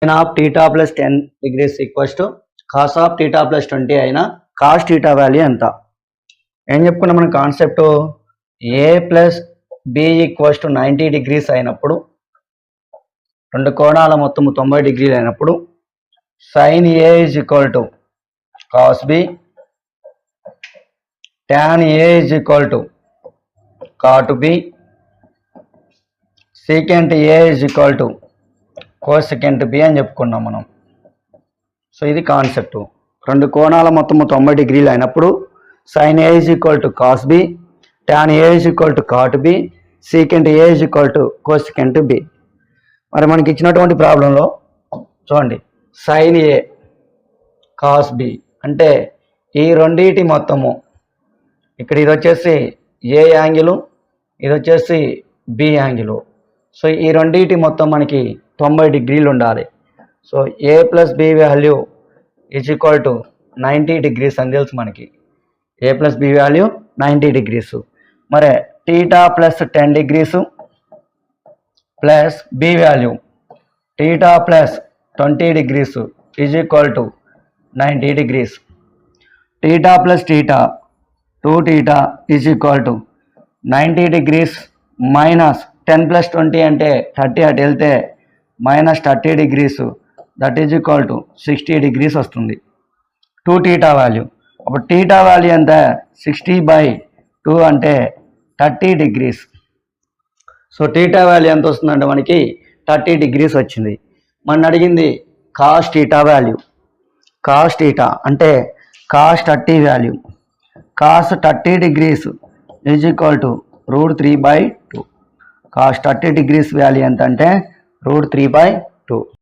sin of theta plus 10 degrees equals to cos of theta plus 20 అయినా cos theta value ఎంత? ఏం చెప్పుకున్నాం మన concept? a plus b equals to 90 degrees అయినప్పుడు, రెండు కోణాల మొత్తం 90 డిగ్రీలు అయినప్పుడు sin a is equal to cos b, tan a is equal to cot b, secant a is equal to cosecant B అని చెప్పుకున్నాం మనం. సో ఇది కాన్సెప్ట్. రెండు కోణాల మొత్తం 90 డిగ్రీలు అయినప్పుడు sine A is equal to cos B, tan A is equal to cot B, secant A is equal to cosecant B. మరి మనకి ఇచ్చినటువంటి ప్రాబ్లంలో చూడండి, సైన్ ఏ కాస్ బి అంటే ఈ రెండింటి మొత్తము, ఇక్కడ ఇది వచ్చేసి ఏ యాంగిల్, ఇది వచ్చేసి బి యాంగిల్. సో ఈ రెండింటి మొత్తం మనకి 90 డిగ్రీలు ఉండాలి. So A plus B value is equal to 90 degrees అని తెలుసు మనకి. A plus B value 90 degrees. మరి theta plus 10 degrees plus B value theta plus 20 degrees is equal to 90 degrees. Theta plus theta 2 theta is equal to 90 degrees minus 10 plus 20 అంటే 30, అటు వెళ్తే minus 30 degrees, that is equal to 60 degrees వస్తుంది. 2 theta value, అప్పుడు theta value ఎంత? 60/2 అంటే 30 degrees. So theta value ఎంత వస్తుందంటే మనకి 30 డిగ్రీస్ వచ్చింది. మన అడిగింది cos theta value. Cos theta అంటే cos 30 value, cos 30 degrees is equal to √3/2. Cos 30 degrees value ఎంత అంటే √3/2.